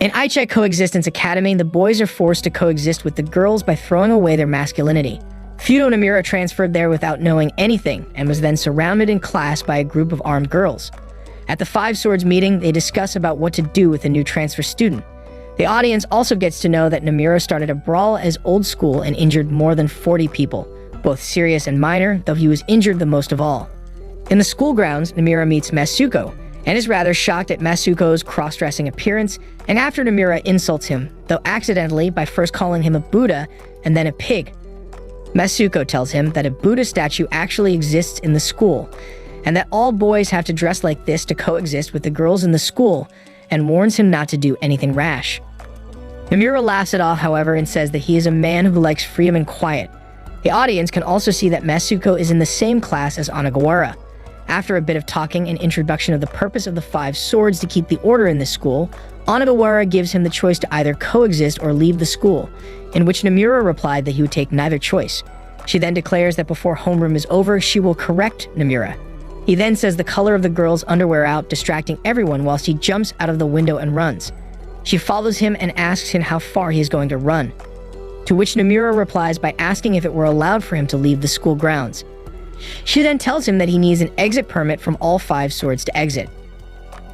In Aichai Coexistence Academy, the boys are forced to coexist with the girls by throwing away their masculinity. Fudo Namura transferred there without knowing anything and was then surrounded in class by a group of armed girls. At the Five Swords meeting, they discuss about what to do with the new transfer student. The audience also gets to know that Namura started a brawl as old school and injured more than 40 people, both serious and minor, though he was injured the most of all. In the school grounds, Namura meets Masuko, and is rather shocked at Masuko's cross-dressing appearance, and after Namura insults him, though accidentally by first calling him a Buddha and then a pig. Masuko tells him that a Buddha statue actually exists in the school, and that all boys have to dress like this to coexist with the girls in the school, and warns him not to do anything rash. Namura laughs it off, however, and says that he is a man who likes freedom and quiet. The audience can also see that Masuko is in the same class as Onagawara. After a bit of talking and introduction of the purpose of the Five Swords to keep the order in the school, Onagawara gives him the choice to either coexist or leave the school, in which Namura replied that he would take neither choice. She then declares that before homeroom is over, she will correct Namura. He then says the color of the girl's underwear out, distracting everyone whilst he jumps out of the window and runs. She follows him and asks him how far he is going to run, to which Namura replies by asking if it were allowed for him to leave the school grounds. She then tells him that he needs an exit permit from all Five Swords to exit.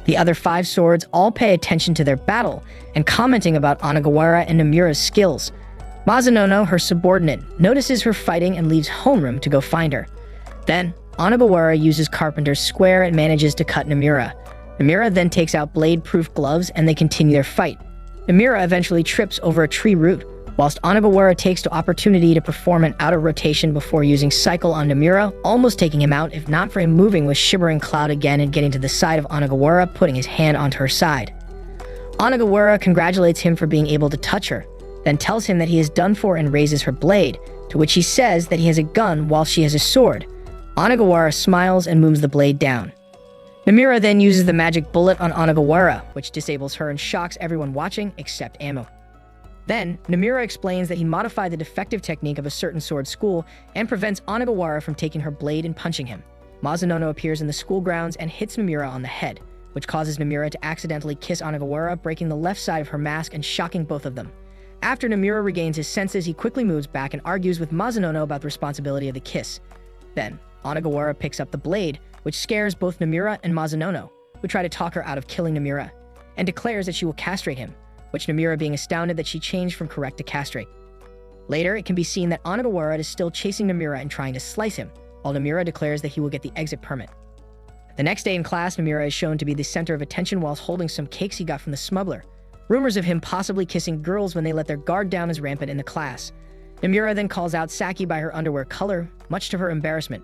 The other Five Swords all pay attention to their battle and commenting about Onagawara and Namura's skills. Mazanono, her subordinate, notices her fighting and leaves homeroom to go find her. Then, Onagawara uses Carpenter's Square and manages to cut Namura. Namura then takes out blade-proof gloves and they continue their fight. Namura eventually trips over a tree root, whilst Onagawara takes the opportunity to perform an out-of-rotation before using Cycle on Namura, almost taking him out if not for him moving with Shivering Cloud again and getting to the side of Onagawara, putting his hand onto her side. Onagawara congratulates him for being able to touch her, then tells him that he is done for and raises her blade, to which he says that he has a gun while she has a sword. Onagawara smiles and moves the blade down. Namura then uses the magic bullet on Onagawara, which disables her and shocks everyone watching except Amo. Then, Namura explains that he modified the defective technique of a certain sword school and prevents Onagawara from taking her blade and punching him. Mazanono appears in the school grounds and hits Namura on the head, which causes Namura to accidentally kiss Onagawara, breaking the left side of her mask and shocking both of them. After Namura regains his senses, he quickly moves back and argues with Mazanono about the responsibility of the kiss. Then, Onagawara picks up the blade, which scares both Namura and Mazanono, who try to talk her out of killing Namura, and declares that she will castrate him, which Namura being astounded that she changed from correct to castrate. Later, it can be seen that Onagawara is still chasing Namura and trying to slice him, while Namura declares that he will get the exit permit. The next day in class, Namura is shown to be the center of attention whilst holding some cakes he got from the smuggler. Rumors of him possibly kissing girls when they let their guard down is rampant in the class. Namura then calls out Saki by her underwear color, much to her embarrassment.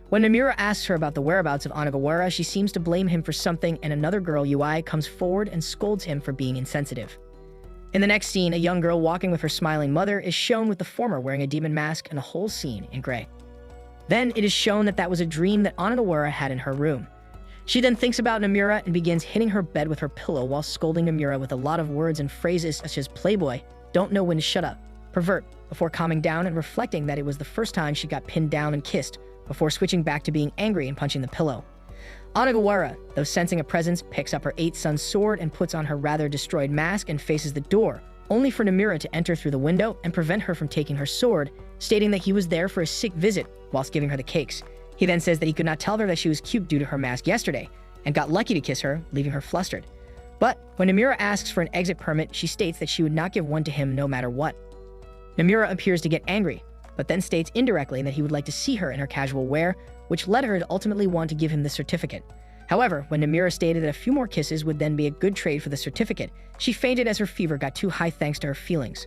When Namura asks her about the whereabouts of Onagawara, she seems to blame him for something, and another girl, Yui, comes forward and scolds him for being insensitive. In the next scene, a young girl walking with her smiling mother is shown with the former wearing a demon mask and a whole scene in gray. Then it is shown that that was a dream that Onagawara had in her room. She then thinks about Namura and begins hitting her bed with her pillow while scolding Namura with a lot of words and phrases such as playboy, don't know when to shut up, pervert, before calming down and reflecting that it was the first time she got pinned down and kissed, before switching back to being angry and punching the pillow. Onagawara, though sensing a presence, picks up her 8-son sword and puts on her rather destroyed mask and faces the door, only for Namura to enter through the window and prevent her from taking her sword, stating that he was there for a sick visit whilst giving her the cakes. He then says that he could not tell her that she was cute due to her mask yesterday, and got lucky to kiss her, leaving her flustered. But when Namura asks for an exit permit, she states that she would not give one to him no matter what. Namura appears to get angry, but then states indirectly that he would like to see her in her casual wear, which led her to ultimately want to give him the certificate. However, when Namura stated that a few more kisses would then be a good trade for the certificate, she fainted as her fever got too high thanks to her feelings.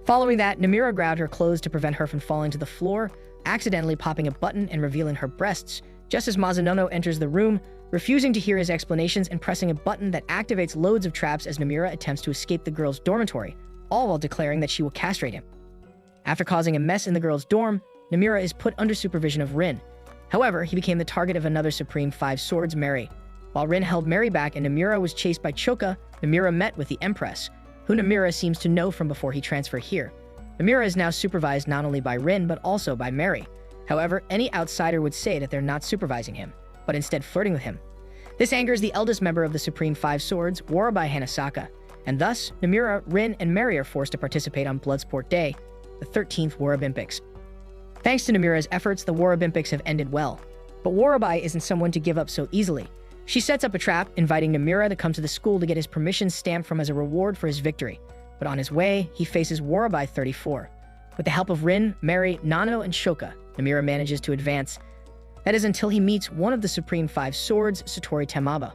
Following that, Namura grabbed her clothes to prevent her from falling to the floor, accidentally popping a button and revealing her breasts, just as Mazanono enters the room, refusing to hear his explanations and pressing a button that activates loads of traps as Namura attempts to escape the girl's dormitory, all while declaring that she will castrate him. After causing a mess in the girl's dorm, Namura is put under supervision of Rin. However, he became the target of another Supreme Five Swords, Mary. While Rin held Mary back and Namura was chased by Choka, Namura met with the Empress, who Namura seems to know from before he transferred here. Namura is now supervised not only by Rin, but also by Mary. However, any outsider would say that they're not supervising him, but instead flirting with him. This angers the eldest member of the Supreme Five Swords, Warabai Hanasaka. and thus, Namura, Rin, and Mary are forced to participate on Bloodsport Day, the 13th War Olympics. Thanks to Namura's efforts, the War Olympics have ended well. But Warabai isn't someone to give up so easily. She sets up a trap, inviting Namura to come to the school to get his permission stamped from as a reward for his victory. But on his way, he faces Warabai 34. With the help of Rin, Mary, Nano, and Shoka, Namura manages to advance. That is until he meets one of the Supreme Five Swords, Satori Temaba.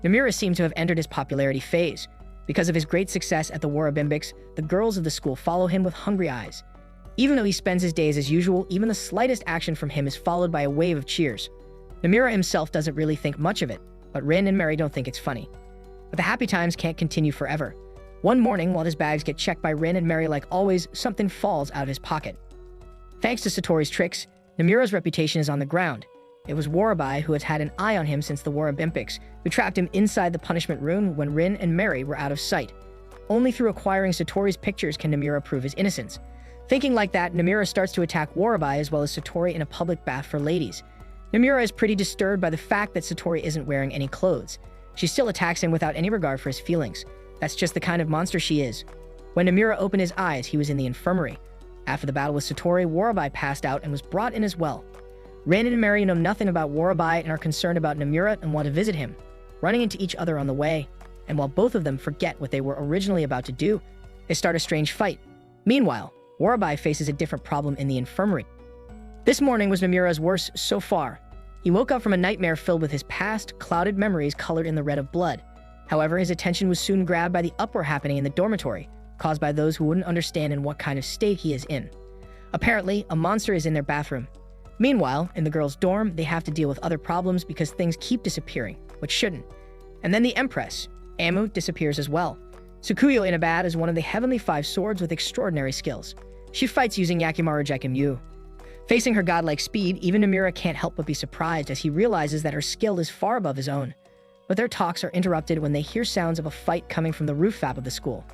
Namura seems to have entered his popularity phase. Because of his great success at the War Olympics, the girls of the school follow him with hungry eyes. Even though he spends his days as usual, even the slightest action from him is followed by a wave of cheers. Namura himself doesn't really think much of it, but Rin and Mary don't think it's funny. But the happy times can't continue forever. One morning, while his bags get checked by Rin and Mary like always, something falls out of his pocket. Thanks to Satori's tricks, Namura's reputation is on the ground. It was Warabai who has had an eye on him since the War Olympics, who trapped him inside the punishment room when Rin and Mary were out of sight. Only through acquiring Satori's pictures can Namura prove his innocence. Thinking like that, Namura starts to attack Warabai as well as Satori in a public bath for ladies. Namura is pretty disturbed by the fact that Satori isn't wearing any clothes. She still attacks him without any regard for his feelings. That's just the kind of monster she is. When Namura opened his eyes, he was in the infirmary. After the battle with Satori, Warabai passed out and was brought in as well. Rin and Mary know nothing about Warabai and are concerned about Namura and want to visit him, running into each other on the way. And while both of them forget what they were originally about to do, they start a strange fight. Meanwhile, Warabai faces a different problem in the infirmary. This morning was Namura's worst so far. He woke up from a nightmare filled with his past, clouded memories colored in the red of blood. However, his attention was soon grabbed by the uproar happening in the dormitory, caused by those who wouldn't understand in what kind of state he is in. Apparently, a monster is in their bathroom. Meanwhile, in the girls' dorm, they have to deal with other problems because things keep disappearing, which shouldn't. And then the Empress, Amu, disappears as well. Tsukuyo Inabad is one of the Heavenly Five Swords with extraordinary skills. She fights using Yakimaru Jakimyu. Facing her godlike speed, even Namura can't help but be surprised as he realizes that her skill is far above his own. But their talks are interrupted when they hear sounds of a fight coming from the rooftop of the school.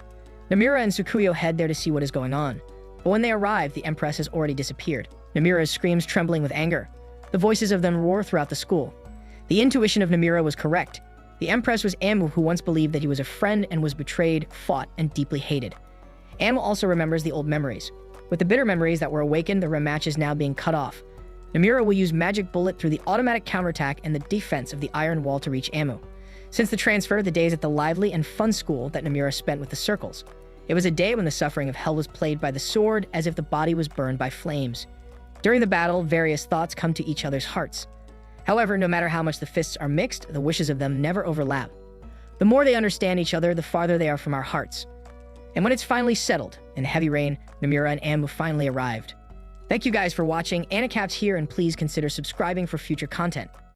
Namura and Tsukuyo head there to see what is going on. But when they arrive, the Empress has already disappeared. Namura screams, trembling with anger. The voices of them roar throughout the school. The intuition of Namura was correct. The Empress was Amu, who once believed that he was a friend and was betrayed, fought, and deeply hated. Amu also remembers the old memories. With the bitter memories that were awakened, the rematch is now being cut off. Namura will use Magic Bullet through the automatic counterattack and the defense of the Iron Wall to reach Amu. Since the transfer, the days at the lively and fun school that Namura spent with the circles. It was a day when the suffering of hell was played by the sword as if the body was burned by flames. During the battle, various thoughts come to each other's hearts. However, no matter how much the fists are mixed, the wishes of them never overlap. The more they understand each other, the farther they are from our hearts. And when it's finally settled, in heavy rain, Namura and Amu finally arrived. Thank you guys for watching. Anacap's here, and please consider subscribing for future content.